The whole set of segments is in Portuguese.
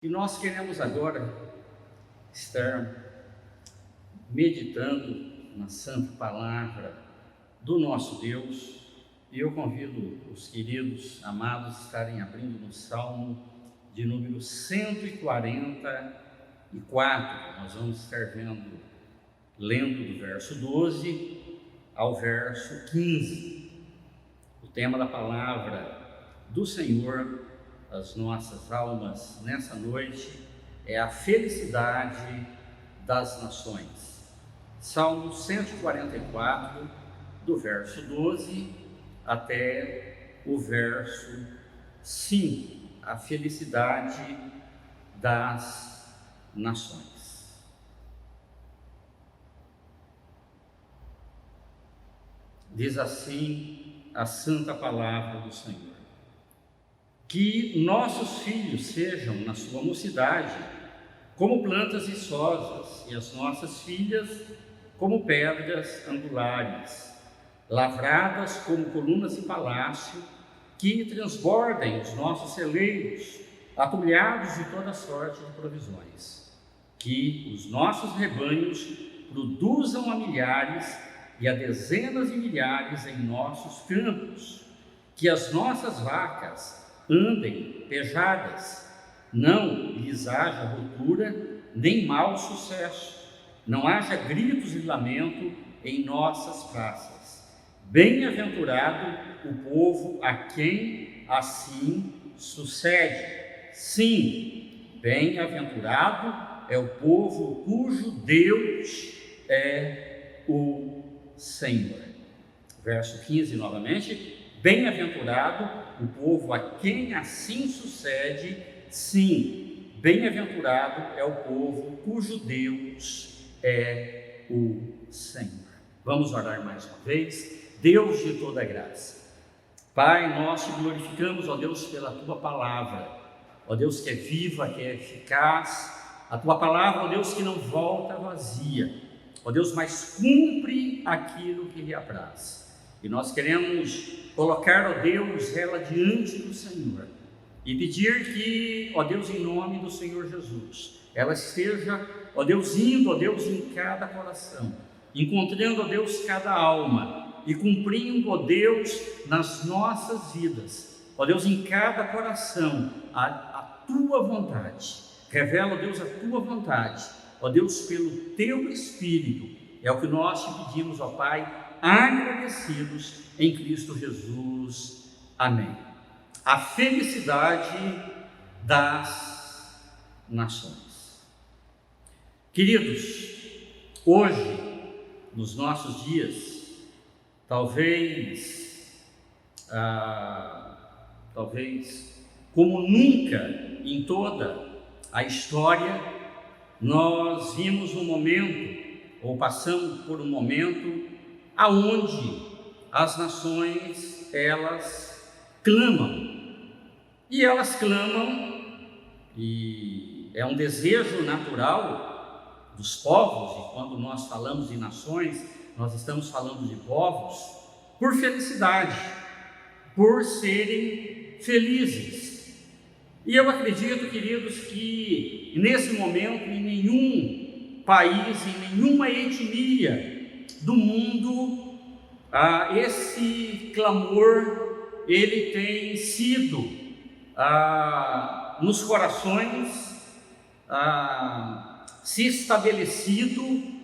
E nós queremos agora estar meditando na Santa Palavra do nosso Deus, e eu convido os queridos amados a estarem abrindo no Salmo de número 144. Nós vamos estar lendo do verso 12 ao verso 15. O tema da palavra do Senhor as nossas almas nessa noite é a felicidade das nações. Salmo 144, do verso 12 até o verso 5, a felicidade das nações. Diz assim a santa palavra do Senhor: que nossos filhos sejam, na sua mocidade, como plantas viçosas, e as nossas filhas como pedras angulares, lavradas como colunas de palácio, que transbordem os nossos celeiros, atulhados de toda sorte de provisões. Que os nossos rebanhos produzam a milhares e a dezenas de milhares em nossos campos. Que as nossas vacas andem pejadas, não lhes haja ruptura, nem mau sucesso, não haja gritos de lamento em nossas praças. Bem-aventurado o povo a quem assim sucede. Sim, bem-aventurado é o povo cujo Deus é o Senhor. Verso 15 novamente: bem-aventurado o povo a quem assim sucede. Sim, bem-aventurado é o povo cujo Deus é o Senhor. Vamos orar mais uma vez. Deus de toda graça, Pai, nós te glorificamos, ó Deus, pela tua palavra, ó Deus, que é viva, que é eficaz, a tua palavra, ó Deus, que não volta vazia, ó Deus, mas cumpre aquilo que lhe apraz. E nós queremos colocar, ó Deus, ela diante do Senhor e pedir que, ó Deus, em nome do Senhor Jesus, ela esteja, ó Deus, indo, ó Deus, em cada coração, encontrando, ó Deus, cada alma e cumprindo, ó Deus, nas nossas vidas, ó Deus, em cada coração, a tua vontade. Revela, ó Deus, a tua vontade, ó Deus, pelo teu Espírito. É o que nós te pedimos, ó Pai, agradecidos em Cristo Jesus. Amém. A felicidade das nações. Queridos, hoje, nos nossos dias, talvez como nunca em toda a história, nós vimos um momento, ou passamos por um momento, aonde as nações, elas clamam, e é um desejo natural dos povos, e quando nós falamos de nações, nós estamos falando de povos, por felicidade, por serem felizes. E eu acredito, queridos, que nesse momento, em nenhum país, em nenhuma etnia do mundo, esse clamor, ele tem sido nos corações se estabelecido,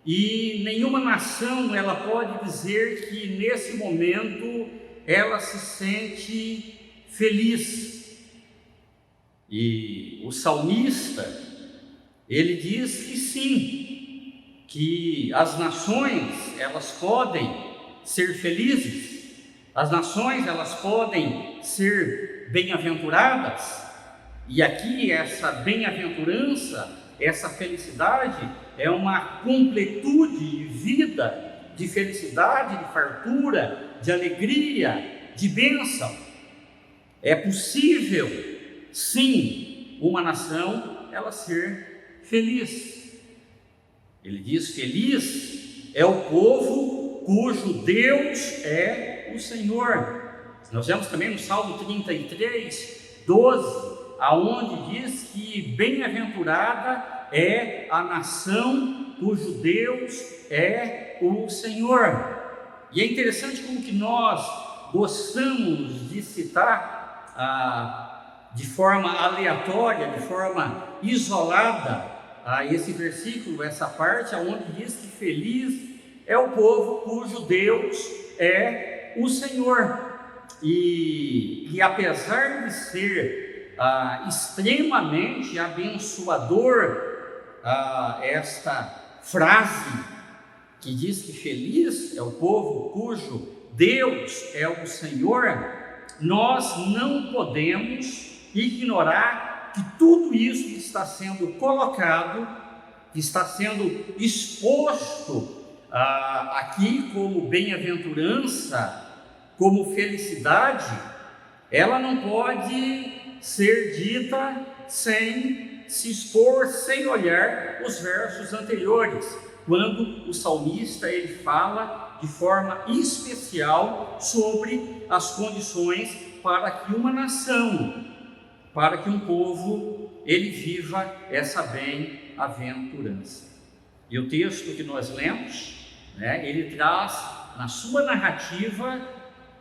e nenhuma nação ela pode dizer que nesse momento ela se sente feliz. E o salmista, ele diz que sim, que as nações elas podem ser felizes, as nações elas podem ser bem-aventuradas, e aqui essa bem-aventurança, essa felicidade é uma completude de vida, de felicidade, de fartura, de alegria, de bênção. É possível, sim, uma nação ela ser feliz. Ele diz: feliz é o povo cujo Deus é o Senhor. Nós vemos também no Salmo 33, 12 aonde diz que bem-aventurada é a nação cujo Deus é o Senhor. E é interessante como que nós gostamos de citar de forma aleatória, de forma isolada, esse versículo, essa parte, onde diz que feliz é o povo cujo Deus é o Senhor. E apesar de ser extremamente abençoador esta frase que diz que feliz é o povo cujo Deus é o Senhor, nós não podemos ignorar que tudo isso que está sendo colocado, que está sendo exposto aqui como bem-aventurança, como felicidade, ela não pode ser dita sem se expor, sem olhar os versos anteriores, quando o salmista ele fala de forma especial sobre as condições para que uma nação, para que um povo, ele viva essa bem-aventurança. E o texto que nós lemos, ele traz na sua narrativa,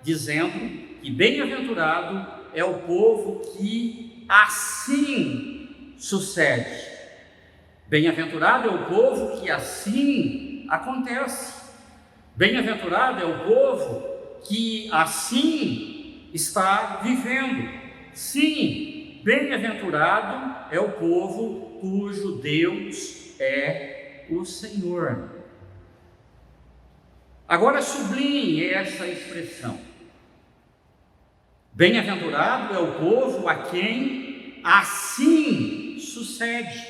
dizendo que bem-aventurado é o povo que assim sucede. Bem-aventurado é o povo que assim acontece. Bem-aventurado é o povo que assim está vivendo. Sim, bem-aventurado é o povo cujo Deus é o Senhor. Agora sublinhe essa expressão. Bem-aventurado é o povo a quem assim sucede.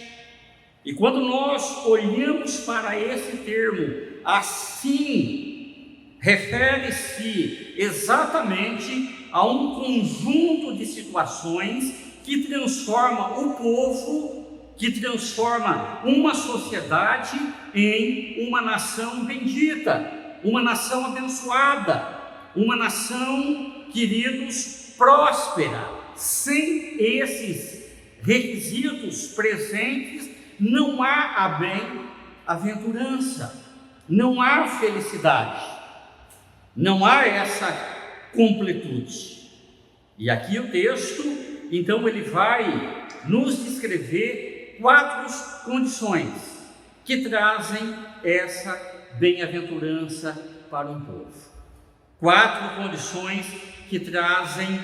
E quando nós olhamos para esse termo, assim, refere-se exatamente a um conjunto de situações que transforma o povo, que transforma uma sociedade em uma nação bendita, uma nação abençoada, uma nação, queridos, próspera. Sem esses requisitos presentes, não há a bem-aventurança, não há felicidade, não há essa completude. E aqui o texto, então, ele vai nos descrever 4 condições que trazem essa bem-aventurança para um povo. 4 condições que trazem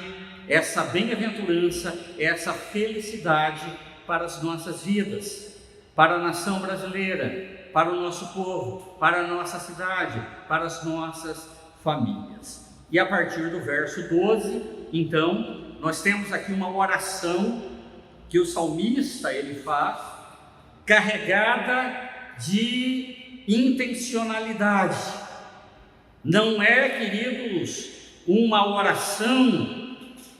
essa bem-aventurança, essa felicidade para as nossas vidas, para a nação brasileira, para o nosso povo, para a nossa cidade, para as nossas famílias. E a partir do verso 12, então, nós temos aqui uma oração que o salmista ele faz, carregada de intencionalidade. Não é, queridos, uma oração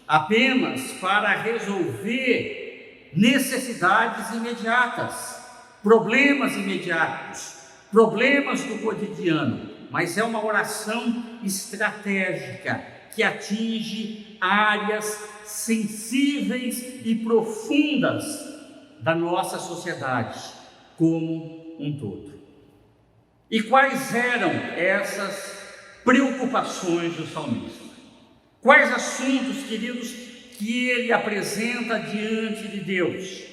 apenas para resolver necessidades imediatas, problemas imediatos, problemas do cotidiano, mas é uma oração estratégica que atinge áreas sensíveis e profundas da nossa sociedade como um todo. E quais eram essas preocupações do salmista? Quais assuntos, queridos, que ele apresenta diante de Deus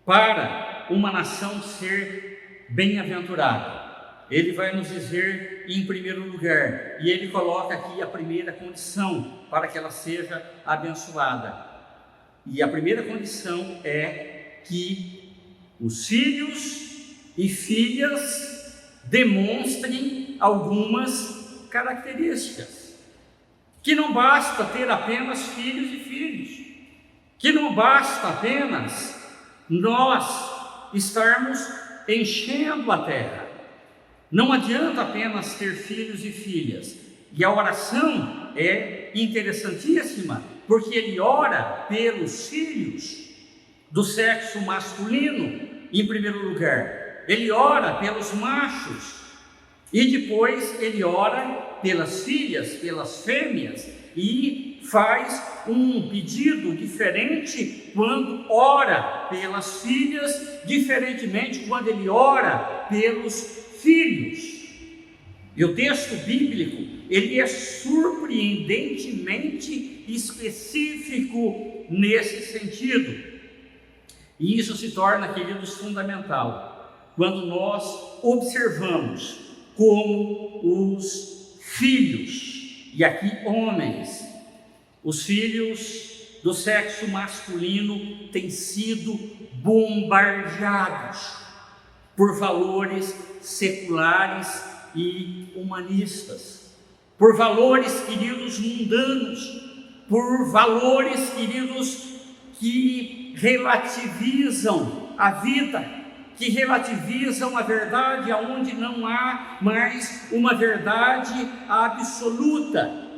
para uma nação ser bem-aventurada? Ele vai nos dizer em primeiro lugar, e ele coloca aqui a primeira condição para que ela seja abençoada. E a primeira condição é que os filhos e filhas demonstrem algumas características. Que não basta ter apenas filhos e filhos, que não basta apenas nós estarmos enchendo a terra. Não adianta apenas ter filhos e filhas. E a oração é interessantíssima, porque ele ora pelos filhos do sexo masculino, em primeiro lugar. Ele ora pelos machos, e depois ele ora pelas filhas, pelas fêmeas, e faz um pedido diferente quando ora pelas filhas, diferentemente quando ele ora pelos filhos. E o texto bíblico, ele é surpreendentemente específico nesse sentido. E isso se torna, queridos, fundamental quando nós observamos como os filhos, e aqui homens, os filhos do sexo masculino têm sido bombardeados por valores seculares e humanistas, por valores, queridos, mundanos, por valores, queridos, que relativizam a vida, que relativizam a verdade aonde não há mais uma verdade absoluta.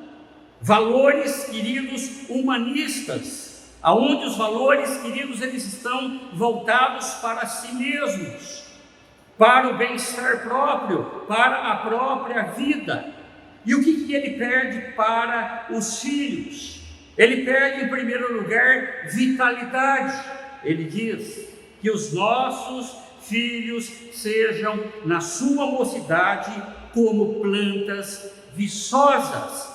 Valores, queridos, humanistas, aonde os valores, queridos, eles estão voltados para si mesmos, para o bem-estar próprio, para a própria vida. E o que ele perde para os filhos? Ele perde, em primeiro lugar, vitalidade. Ele diz que os nossos filhos sejam, na sua mocidade, como plantas viçosas.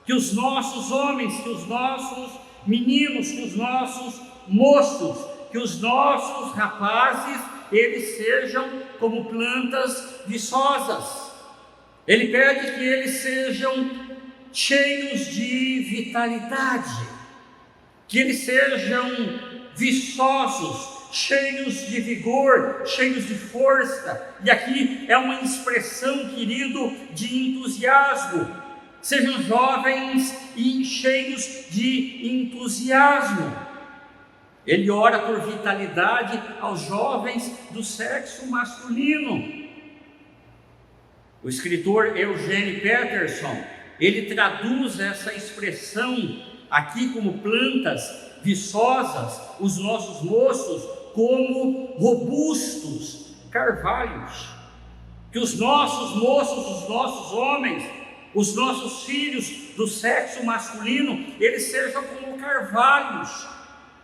Que os nossos homens, que os nossos meninos, que os nossos moços, que os nossos rapazes, eles sejam como plantas viçosas. Ele pede que eles sejam cheios de vitalidade, que eles sejam viçosos, cheios de vigor, cheios de força. E aqui é uma expressão, querido, de entusiasmo. Sejam jovens e cheios de entusiasmo. Ele ora por vitalidade aos jovens do sexo masculino. O escritor Eugene Peterson, ele traduz essa expressão aqui como plantas viçosas, os nossos moços, como robustos carvalhos. Que os nossos moços, os nossos homens, os nossos filhos do sexo masculino, eles sejam como carvalhos,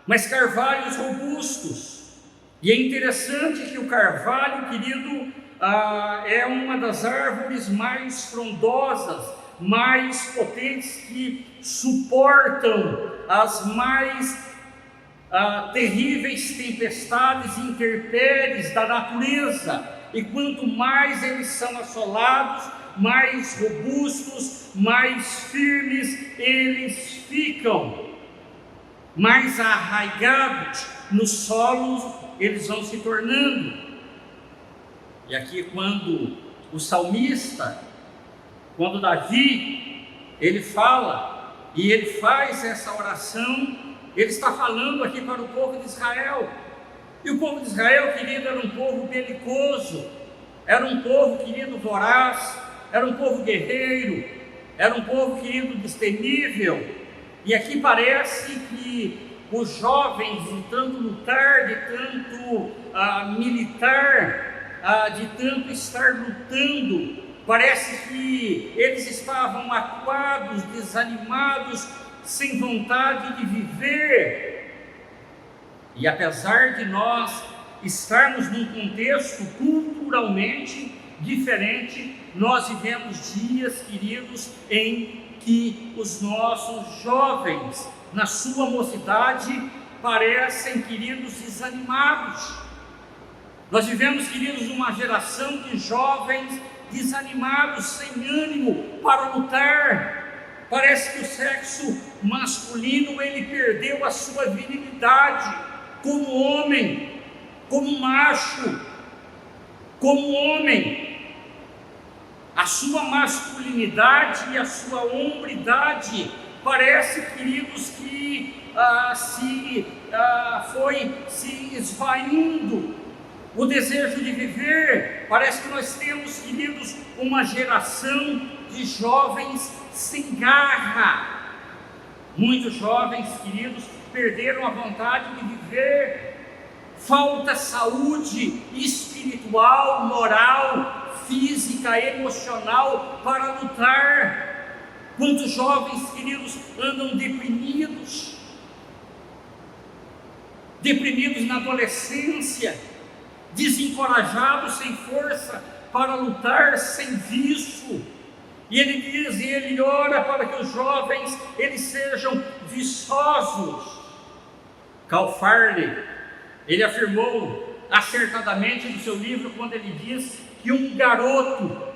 mas carvalhos robustos. E é interessante que o carvalho, querido, é uma das árvores mais frondosas, mais potentes, que suportam as mais terríveis tempestades e intempéries da natureza. E quanto mais eles são assolados, mais robustos, mais firmes eles ficam, mais arraigados no solo eles vão se tornando. E aqui, quando o salmista, quando Davi, ele fala e ele faz essa oração, ele está falando aqui para o povo de Israel. E o povo de Israel, querido, era um povo belicoso, era um povo, querido, voraz, era um povo guerreiro, era um povo, querido, destemível. E aqui parece que os jovens, de tanto lutar, de tanto militar, de tanto estar lutando, parece que eles estavam acuados, desanimados, sem vontade de viver. E apesar de nós estarmos num contexto culturalmente diferente, nós vivemos dias, queridos, em que os nossos jovens, na sua mocidade, parecem, queridos, desanimados. Nós vivemos, queridos, uma geração de jovens desanimados, sem ânimo para lutar. Parece que o sexo masculino, ele perdeu a sua virilidade como homem, como macho, como homem. A sua masculinidade e a sua hombridade parece, queridos, que foi se esvaindo. O desejo de viver, parece que nós temos, queridos, uma geração de jovens sem garra. Muitos jovens, queridos, perderam a vontade de viver. Falta saúde espiritual, moral, física, emocional para lutar. Quantos jovens, queridos, andam deprimidos na adolescência, desencorajados, sem força para lutar, sem vício. E ele diz, e ele ora para que os jovens, eles sejam viçosos. Carl Farley, ele afirmou acertadamente no seu livro, quando ele diz que um garoto,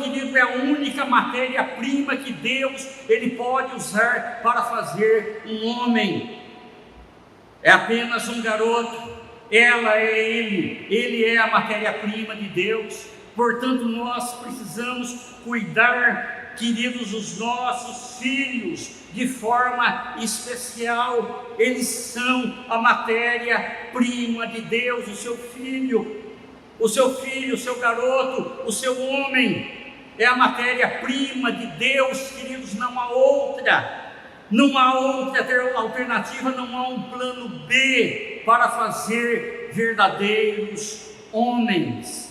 querido, é a única matéria-prima que Deus, ele pode usar para fazer um homem. É apenas um garoto, ela é ele é a matéria-prima de Deus. Portanto, nós precisamos cuidar, queridos, dos nossos filhos de forma especial. Eles são a matéria-prima de Deus. O seu filho, o seu garoto, o seu homem é a matéria-prima de Deus, queridos. Não há outra alternativa, não há um plano B para fazer verdadeiros homens.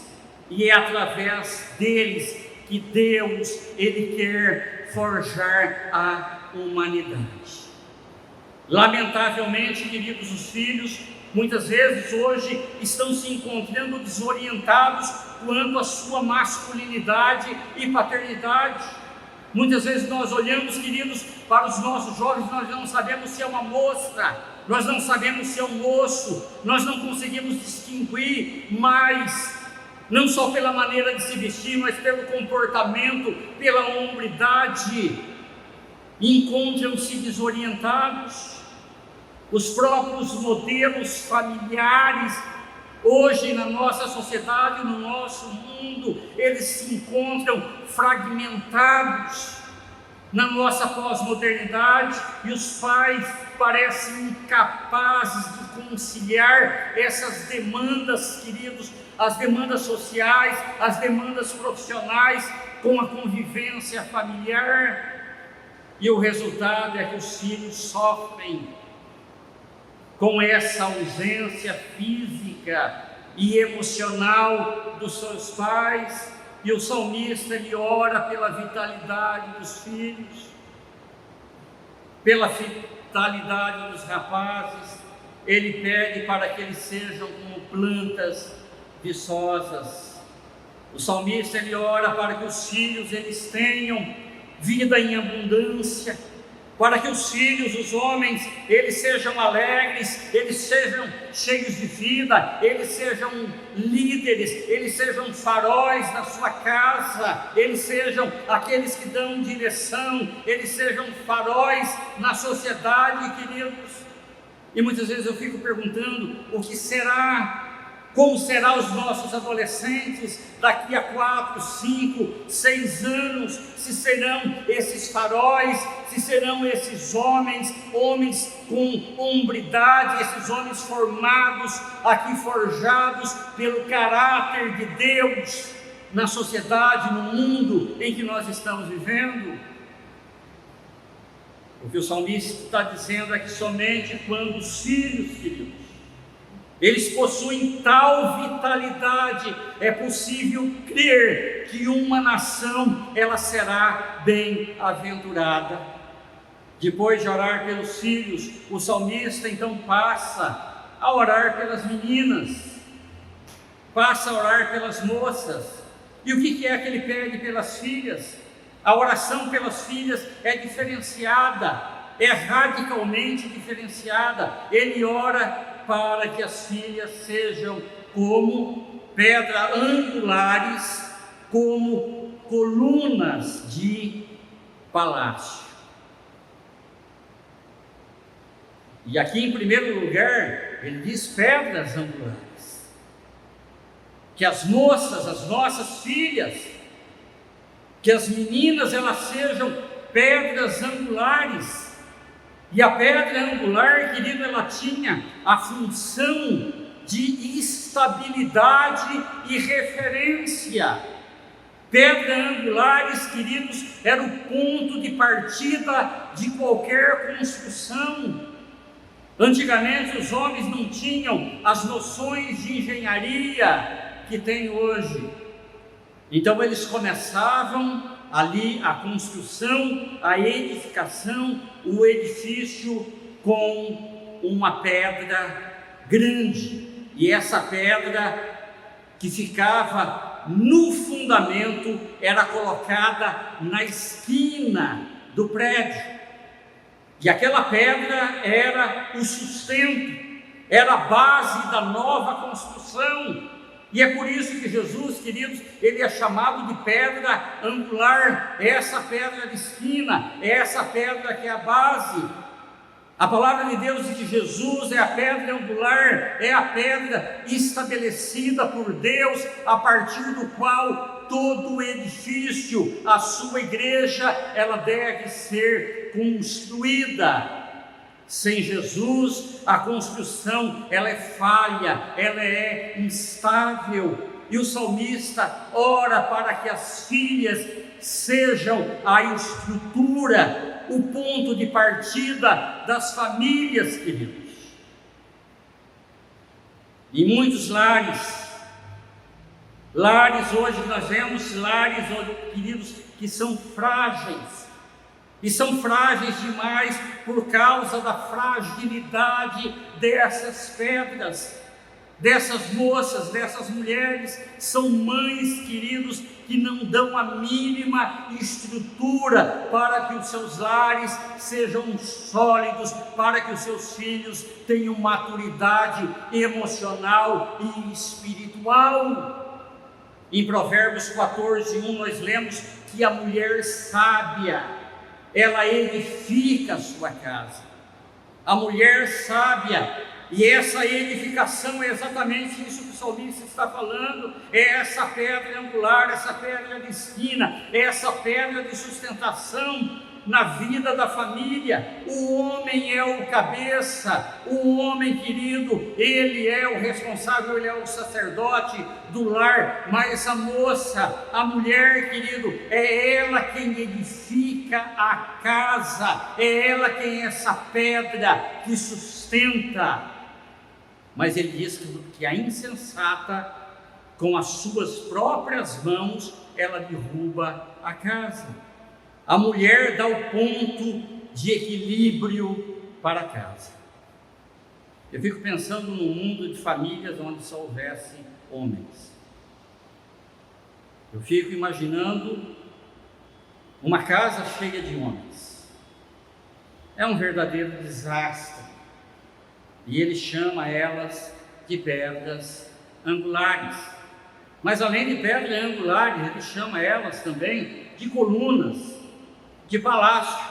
E é através deles que Deus, ele quer forjar a humanidade. Lamentavelmente, queridos, os filhos muitas vezes hoje estão se encontrando desorientados quanto à sua masculinidade e paternidade. Muitas vezes nós olhamos, queridos, para os nossos jovens, nós não sabemos se é uma moça, nós não sabemos se é um moço, nós não conseguimos distinguir mais, não só pela maneira de se vestir, mas pelo comportamento, pela hombridade. Encontram-se desorientados. Os próprios modelos familiares, hoje na nossa sociedade, no nosso mundo, eles se encontram fragmentados na nossa pós-modernidade, e os pais parecem incapazes de conciliar essas demandas, queridos, as demandas sociais, as demandas profissionais com a convivência familiar, e o resultado é que os filhos sofrem com essa ausência física e emocional dos seus pais. E o salmista, ele ora pela vitalidade dos filhos, pela vitalidade dos rapazes. Ele pede para que eles sejam como plantas viçosas. O salmista, ele ora para que os filhos, eles tenham vida em abundância, para que os filhos, os homens, eles sejam alegres, eles sejam cheios de vida, eles sejam líderes, eles sejam faróis na sua casa, eles sejam aqueles que dão direção, eles sejam faróis na sociedade, queridos. E muitas vezes eu fico perguntando, como serão os nossos adolescentes daqui a 4, 5, 6 anos? Se serão esses faróis, se serão esses homens com hombridade, esses homens formados aqui, forjados pelo caráter de Deus na sociedade, no mundo em que nós estamos vivendo? O que o salmista está dizendo é que somente quando os filhos, queridos, eles possuem tal vitalidade, é possível crer que uma nação, ela será bem-aventurada. Depois de orar pelos filhos, o salmista então passa a orar pelas meninas, passa a orar pelas moças. E o que é que ele pede pelas filhas? A oração pelas filhas é diferenciada, é radicalmente diferenciada. Ele ora para que as filhas sejam como pedras angulares, como colunas de palácio. E aqui, em primeiro lugar, ele diz pedras angulares. Que as moças, as nossas filhas, que as meninas, elas sejam pedras angulares. E a pedra angular, querido, ela tinha a função de estabilidade e referência. Pedras angulares, queridos, era o ponto de partida de qualquer construção. Antigamente os homens não tinham as noções de engenharia que tem hoje. Então eles começavam ali a construção, a edificação, o edifício com uma pedra grande, e essa pedra que ficava no fundamento era colocada na esquina do prédio, e aquela pedra era o sustento, era a base da nova construção. E é por isso que Jesus, queridos, ele é chamado de pedra angular, é essa pedra de esquina, é essa pedra que é a base. A palavra de Deus diz que Jesus é a pedra angular, é a pedra estabelecida por Deus, a partir do qual todo o edifício, a sua igreja, ela deve ser construída. Sem Jesus, a construção, ela é falha, ela é instável. E o salmista ora para que as filhas sejam a estrutura, o ponto de partida das famílias, queridos. Em muitos lares hoje nós vemos lares, queridos, que são frágeis. E são frágeis demais por causa da fragilidade dessas pedras, dessas moças, dessas mulheres. São mães, queridos, que não dão a mínima estrutura para que os seus lares sejam sólidos, para que os seus filhos tenham maturidade emocional e espiritual. Em Provérbios 14:1 nós lemos que a mulher sábia, ela edifica a sua casa. A mulher sábia, e essa edificação é exatamente isso que o salmista está falando, é essa pedra angular, essa pedra de esquina, é essa pedra de sustentação na vida da família. O homem é o cabeça, o homem, querido, ele é o responsável, ele é o sacerdote do lar, mas a moça, a mulher, querido, é ela quem edifica a casa, é ela quem é essa pedra que sustenta. Mas ele diz que a insensata, com as suas próprias mãos, ela derruba a casa. A mulher dá o ponto de equilíbrio para a casa. Eu fico pensando num mundo de famílias onde só houvesse homens. Eu fico imaginando uma casa cheia de homens. É um verdadeiro desastre. E ele chama elas de pedras angulares. Mas além de pedras angulares, ele chama elas também de colunas de palácio.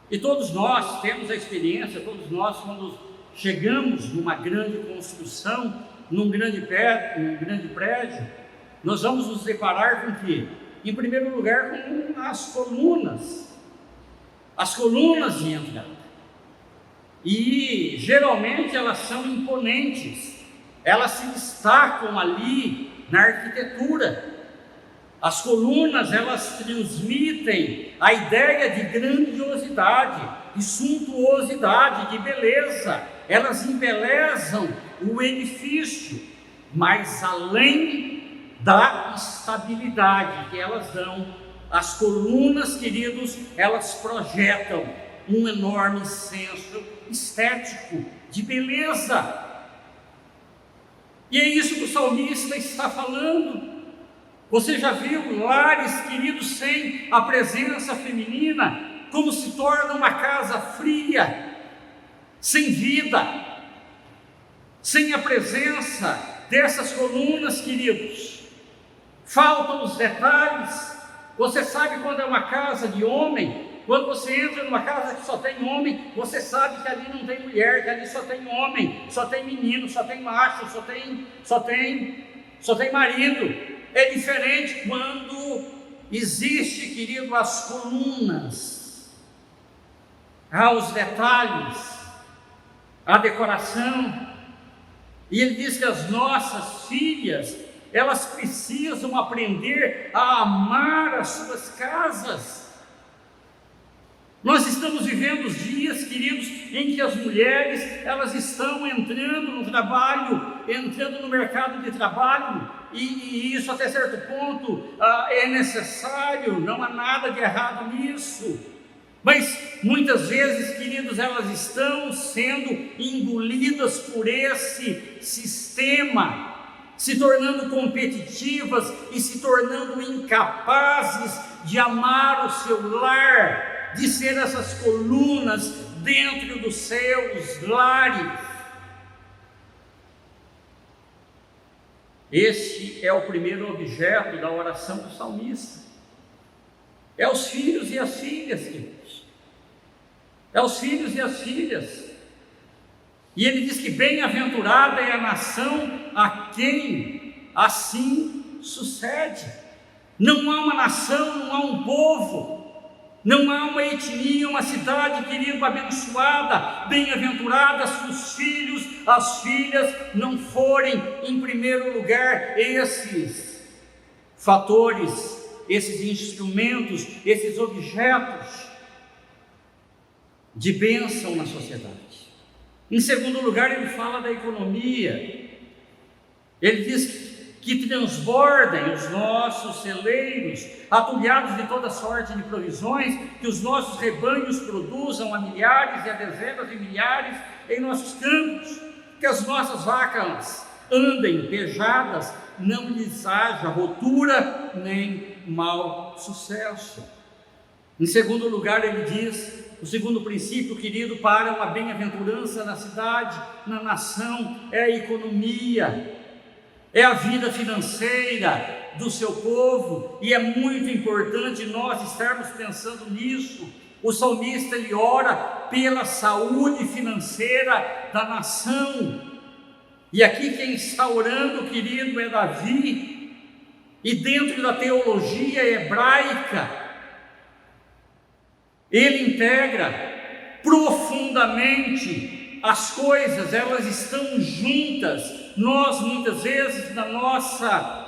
E todos nós temos a experiência, todos nós, quando chegamos numa grande construção, num grande prédio, nós vamos nos deparar com o quê? Em primeiro lugar, com as colunas de entrada. E geralmente elas são imponentes, elas se destacam ali na arquitetura. As colunas, elas transmitem a ideia de grandiosidade, de suntuosidade, de beleza. Elas embelezam o edifício, mas além da estabilidade que elas dão, as colunas, queridos, elas projetam um enorme senso estético, de beleza. E é isso que o salmista está falando. Você já viu lares, queridos, sem a presença feminina, como se torna uma casa fria, sem vida, sem a presença dessas colunas, queridos? Faltam os detalhes. Você sabe quando é uma casa de homem? Quando você entra numa casa que só tem homem, você sabe que ali não tem mulher, que ali só tem homem, só tem menino, só tem macho, só tem marido. É diferente quando existe, querido, as colunas, os detalhes, a decoração. E ele diz que as nossas filhas, elas precisam aprender a amar as suas casas. Nós estamos vivendo os dias, queridos, em que as mulheres, elas estão entrando no trabalho, entrando no mercado de trabalho, e isso até certo ponto é necessário, não há nada de errado nisso. Mas muitas vezes, queridos, elas estão sendo engolidas por esse sistema, se tornando competitivas e se tornando incapazes de amar o seu lar, de ser essas colunas dentro dos seus lares. Este é o primeiro objeto da oração do salmista. É os filhos e as filhas, queridos. É os filhos e as filhas. E ele diz que bem-aventurada é a nação a quem assim sucede. Não há uma nação, não há um povo, não há uma etnia, uma cidade, querido, abençoada, bem-aventurada, se os filhos, as filhas não forem, em primeiro lugar, esses fatores, esses instrumentos, esses objetos de bênção na sociedade. Em segundo lugar, ele fala da economia. Ele diz que transbordem os nossos celeiros, atulhados de toda sorte de provisões, que os nossos rebanhos produzam a milhares e a dezenas de milhares em nossos campos, que as nossas vacas andem pejadas, não lhes haja rotura nem mau sucesso. Em segundo lugar, ele diz, o segundo princípio, querido, para uma bem-aventurança na cidade, na nação, é a economia, é a vida financeira do seu povo, e é muito importante nós estarmos pensando nisso. O salmista, ele ora pela saúde financeira da nação, e aqui quem está orando, querido, é Davi, e dentro da teologia hebraica, ele integra profundamente as coisas, elas estão juntas. Nós muitas vezes na nossa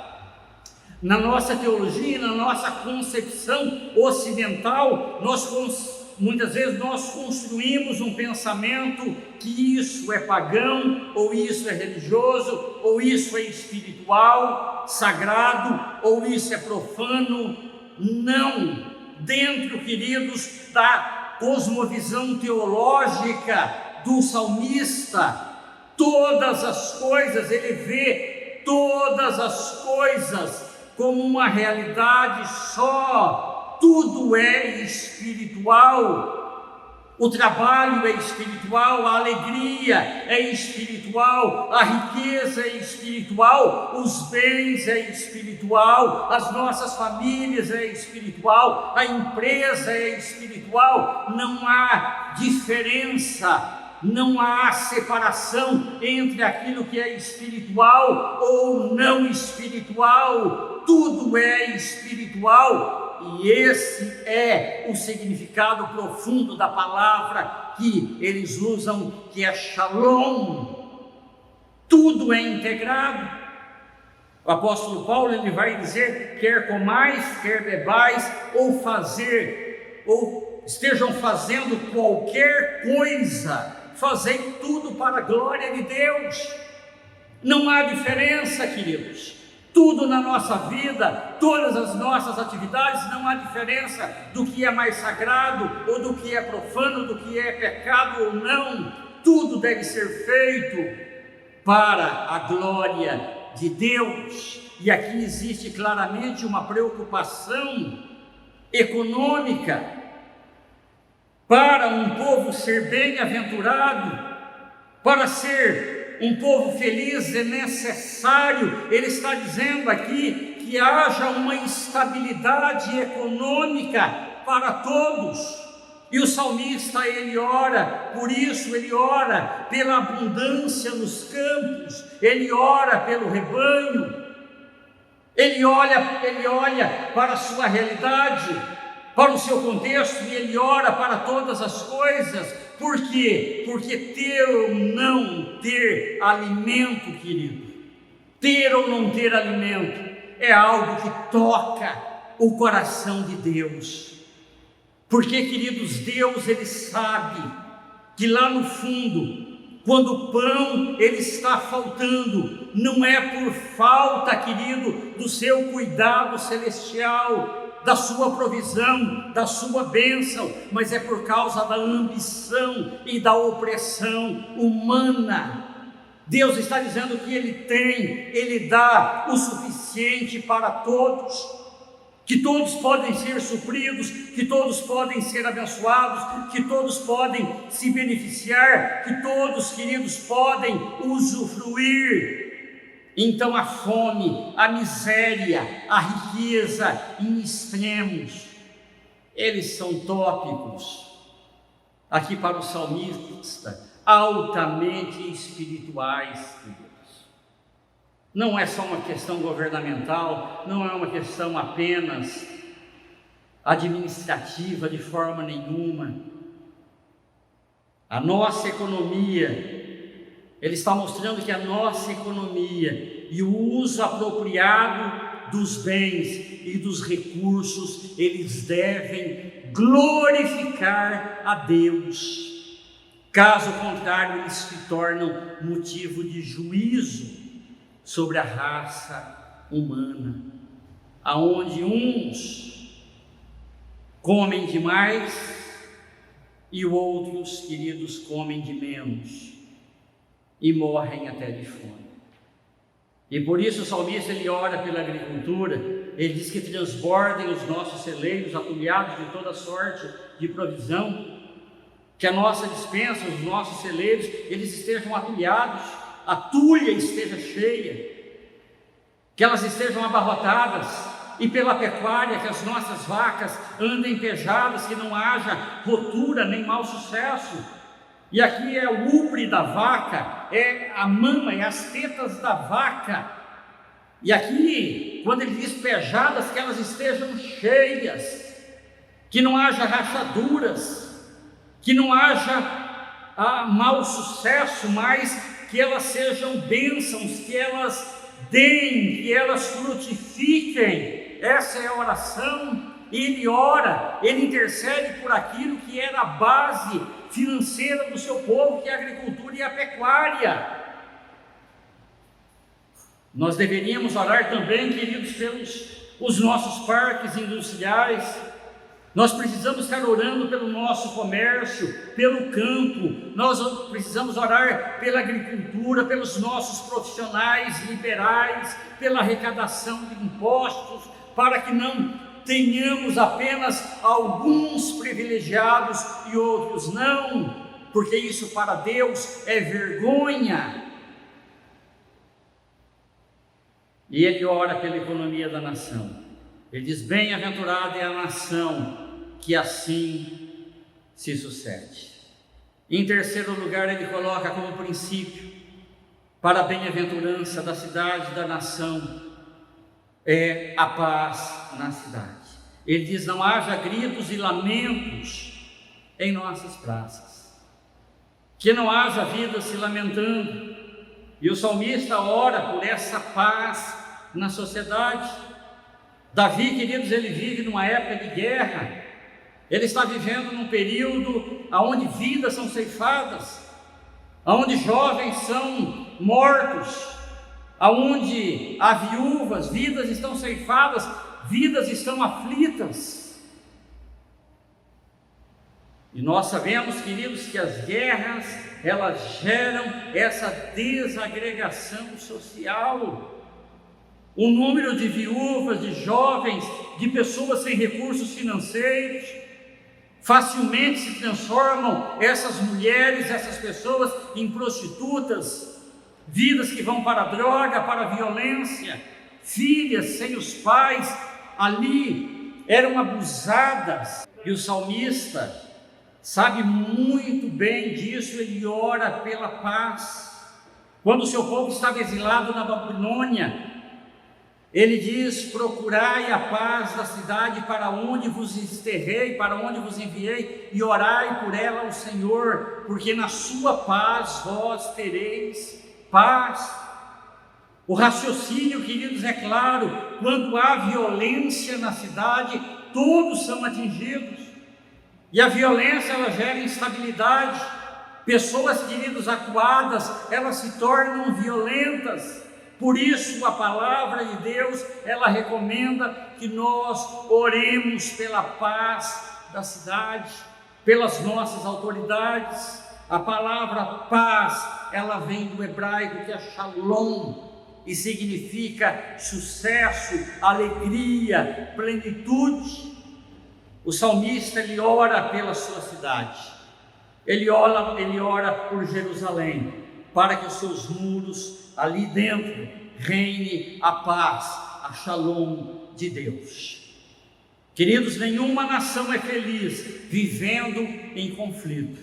teologia, na nossa concepção ocidental, muitas vezes nós construímos um pensamento que isso é pagão, ou isso é religioso, ou isso é espiritual, sagrado, ou isso é profano. Não. Dentro, queridos, da cosmovisão teológica do salmista, todas as coisas, ele vê todas as coisas como uma realidade só. Tudo é espiritual. O trabalho é espiritual, a alegria é espiritual, a riqueza é espiritual, os bens é espiritual, as nossas famílias é espiritual, a empresa é espiritual. Não há diferença, não há separação entre aquilo que é espiritual ou não espiritual. Tudo é espiritual. E esse é o significado profundo da palavra que eles usam, que é shalom. Tudo é integrado. O apóstolo Paulo, ele vai dizer: quer comais, quer bebais, ou estejam fazendo qualquer coisa, fazei tudo para a glória de Deus. Não há diferença, queridos. Tudo na nossa vida, todas as nossas atividades, não há diferença do que é mais sagrado ou do que é profano, do que é pecado ou não. Tudo deve ser feito para a glória de Deus. E aqui existe claramente uma preocupação econômica. Para um povo ser bem-aventurado, para ser um povo feliz, é necessário, ele está dizendo aqui, que haja uma estabilidade econômica para todos. E o salmista, ele ora por isso, ele ora pela abundância nos campos, ele ora pelo rebanho, ele olha para a sua realidade, para o seu contexto, e ele ora para todas as coisas. Por quê? Porque ter ou não ter alimento, querido, ter ou não ter alimento é algo que toca o coração de Deus. Porque, queridos, Deus, Ele sabe que lá no fundo, quando o pão ele está faltando, não é por falta, querido, do seu cuidado celestial, da sua provisão, da sua bênção, mas é por causa da ambição e da opressão humana. Deus está dizendo que Ele dá o suficiente para todos, que todos podem ser supridos, que todos podem ser abençoados, que todos podem se beneficiar, que todos, queridos, podem usufruir. Então a fome, a miséria, a riqueza em extremos, eles são tópicos aqui para o salmista, altamente espirituais. Não é só uma questão governamental, não é uma questão apenas administrativa de forma nenhuma. A nossa economia, ele está mostrando que a nossa economia e o uso apropriado dos bens e dos recursos, eles devem glorificar a Deus. Caso contrário, eles se tornam motivo de juízo sobre a raça humana, aonde uns comem demais e outros, queridos, comem de menos e morrem até de fome. E por isso o salmista ele ora pela agricultura, ele diz que transbordem os nossos celeiros atulhados de toda sorte de provisão, que a nossa despensa, os nossos celeiros, eles estejam atulhados, a tulha esteja cheia, que elas estejam abarrotadas, e pela pecuária, que as nossas vacas andem pejadas, que não haja rotura nem mau sucesso. E aqui é o upre da vaca, é a mama, é as tetas da vaca. E aqui, quando ele diz pejadas, que elas estejam cheias, que não haja rachaduras, que não haja mau sucesso, mas que elas sejam bênçãos, que elas deem, que elas frutifiquem. Essa é a oração. Ele ora, ele intercede por aquilo que era a base financeira do seu povo, que é a agricultura e a pecuária. Nós deveríamos orar também, queridos, pelos nossos parques industriais. Nós precisamos estar orando pelo nosso comércio, pelo campo, nós precisamos orar pela agricultura, pelos nossos profissionais liberais, pela arrecadação de impostos, para que não tenhamos apenas alguns privilegiados e outros não, porque isso para Deus é vergonha. E ele ora pela economia da nação. Ele diz: bem-aventurada é a nação que assim se sucede. Em terceiro lugar, ele coloca como princípio para a bem-aventurança da cidade, da nação, é a paz na cidade. Ele diz: não haja gritos e lamentos em nossas praças, que não haja vida se lamentando. E o salmista ora por essa paz na sociedade. Davi, queridos, ele vive numa época de guerra. Ele está vivendo num período onde vidas são ceifadas, onde jovens são mortos, onde há viúvas, vidas estão ceifadas, vidas estão aflitas. E nós sabemos, queridos, que as guerras, elas geram essa desagregação social. O número de viúvas, de jovens, de pessoas sem recursos financeiros, facilmente se transformam essas mulheres, essas pessoas em prostitutas, vidas que vão para a droga, para a violência, filhas sem os pais, ali eram abusadas. E o salmista sabe muito bem disso, ele ora pela paz. Quando o seu povo estava exilado na Babilônia, ele diz: procurai a paz da cidade para onde vos desterrei, para onde vos enviei, e orai por ela ao Senhor, porque na sua paz vós tereis paz. O raciocínio, queridos, é claro: quando há violência na cidade, todos são atingidos. E a violência, ela gera instabilidade. Pessoas, queridos, acuadas, elas se tornam violentas. Por isso a palavra de Deus, ela recomenda que nós oremos pela paz da cidade, pelas nossas autoridades. A palavra paz, ela vem do hebraico que é shalom, e significa sucesso, alegria, plenitude. O salmista, ele ora pela sua cidade, ele ora por Jerusalém, para que os seus muros ali dentro reine a paz, a shalom de Deus. Queridos, nenhuma nação é feliz vivendo em conflito.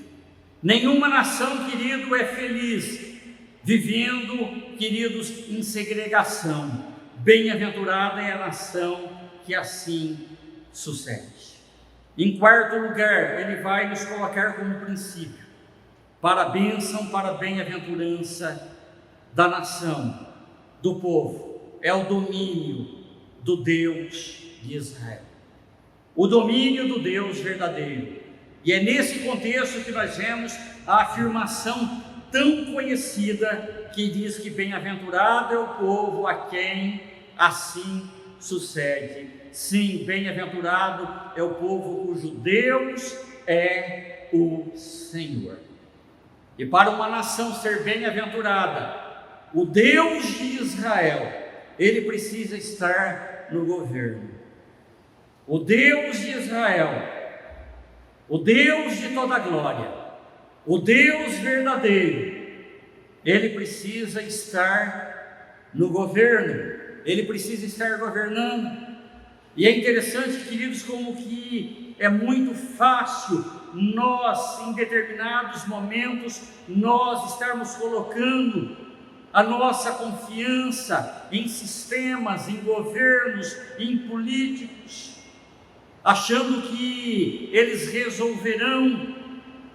Nenhuma nação, querido, é feliz vivendo, queridos, em segregação. Bem-aventurada é a nação que assim sucede. Em quarto lugar, ele vai nos colocar como princípio para a bênção, para a bem-aventurança da nação, do povo, é o domínio do Deus de Israel. O domínio do Deus verdadeiro. E é nesse contexto que nós vemos a afirmação tão conhecida que diz que bem-aventurado é o povo a quem assim sucede. Sim, bem-aventurado é o povo cujo Deus é o Senhor. E para uma nação ser bem-aventurada, o Deus de Israel, ele precisa estar no governo. O Deus de Israel, o Deus de toda glória, o Deus verdadeiro, ele precisa estar no governo, ele precisa estar governando. E é interessante, queridos, como que é muito fácil nós, em determinados momentos, nós estarmos colocando a nossa confiança em sistemas, em governos, em políticos, achando que eles resolverão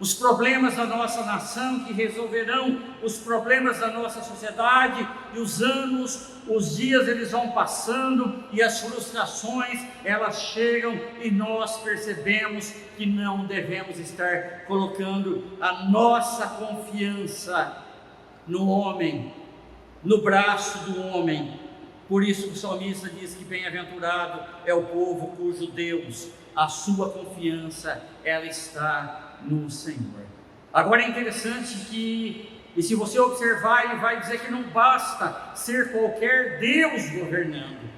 os problemas da nossa nação, que resolverão os problemas da nossa sociedade, e os anos, os dias eles vão passando e as frustrações elas chegam e nós percebemos que não devemos estar colocando a nossa confiança no homem, no braço do homem. Por isso o salmista diz que bem-aventurado é o povo cujo Deus, a sua confiança, ela está no Senhor. Agora é interessante que, e se você observar, ele vai dizer que não basta ser qualquer Deus governando,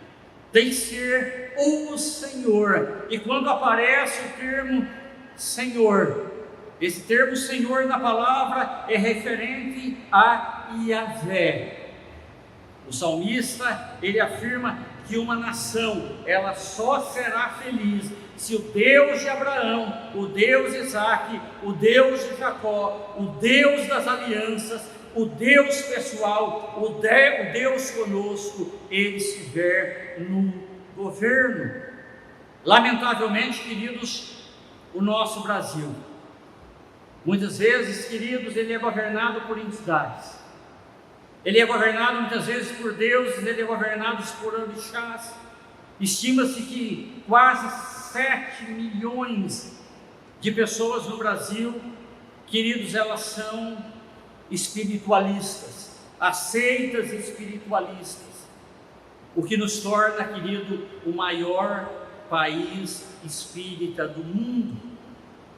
tem que ser o Senhor. E quando aparece o termo Senhor, esse termo Senhor na palavra é referente a Yahvé. O salmista, ele afirma que uma nação, ela só será feliz se o Deus de Abraão, o Deus de Isaac, o Deus de Jacó, o Deus das alianças, o Deus pessoal, o Deus conosco, ele estiver no governo. Lamentavelmente, queridos, o nosso Brasil, muitas vezes, queridos, ele é governado por entidades. Ele é governado muitas vezes por deuses, ele é governado por orixás. Estima-se que quase 7 milhões de pessoas no Brasil, queridos, elas são espiritualistas, aceitas espiritualistas, o que nos torna, querido, o maior país espírita do mundo.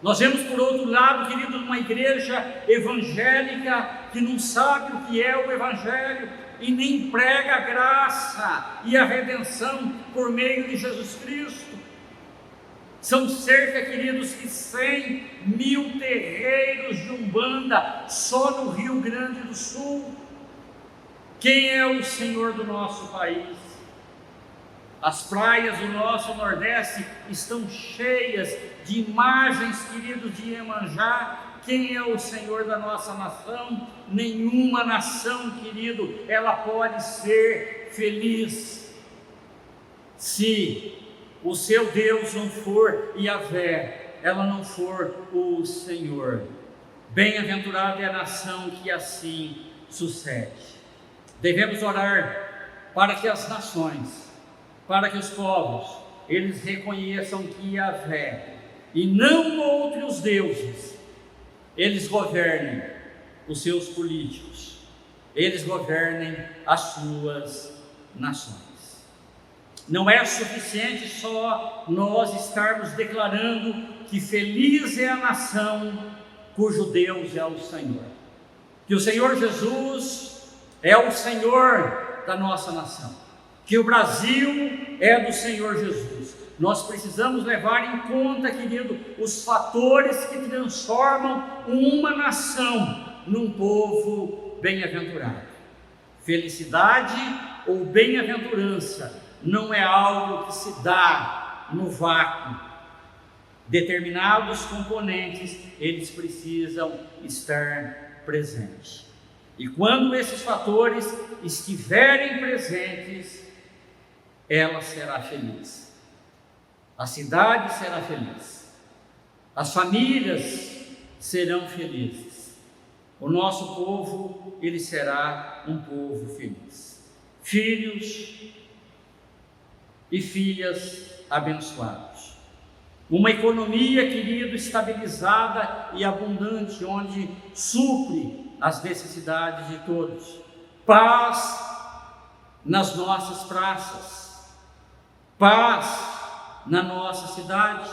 Nós vemos, por outro lado, querido, uma igreja evangélica que não sabe o que é o evangelho e nem prega a graça e a redenção por meio de Jesus Cristo. São cerca, queridos, de 100 mil terreiros de Umbanda só no Rio Grande do Sul. Quem é o Senhor do nosso país? As praias do nosso Nordeste estão cheias de imagens, queridos, de Iemanjá. Quem é o Senhor da nossa nação? Nenhuma nação, querido, ela pode ser feliz se o seu Deus não for Yahvé, ela não for o Senhor. Bem-aventurada é a nação que assim sucede. Devemos orar para que as nações, para que os povos, eles reconheçam que Yahvé e não outros deuses, eles governem os seus políticos, eles governem as suas nações. Não é suficiente só nós estarmos declarando que feliz é a nação cujo Deus é o Senhor, que o Senhor Jesus é o Senhor da nossa nação, que o Brasil é do Senhor Jesus. Nós precisamos levar em conta, querido, os fatores que transformam uma nação num povo bem-aventurado. Felicidade ou bem-aventurança não é algo que se dá no vácuo. Determinados componentes, eles precisam estar presentes. E quando esses fatores estiverem presentes, ela será feliz. A cidade será feliz. As famílias serão felizes. O nosso povo, ele será um povo feliz. Filhos e filhas abençoados. Uma economia, querido, estabilizada e abundante, onde supre as necessidades de todos. Paz nas nossas praças. Paz na nossa cidade.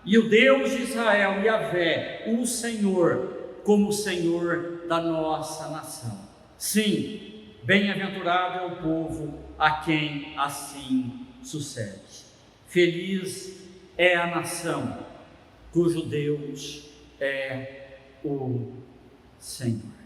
E o Deus de Israel, Yahvé, o Senhor, como Senhor da nossa nação. Sim, bem-aventurado é o povo a quem assim sucede. Feliz é a nação cujo Deus é o Senhor.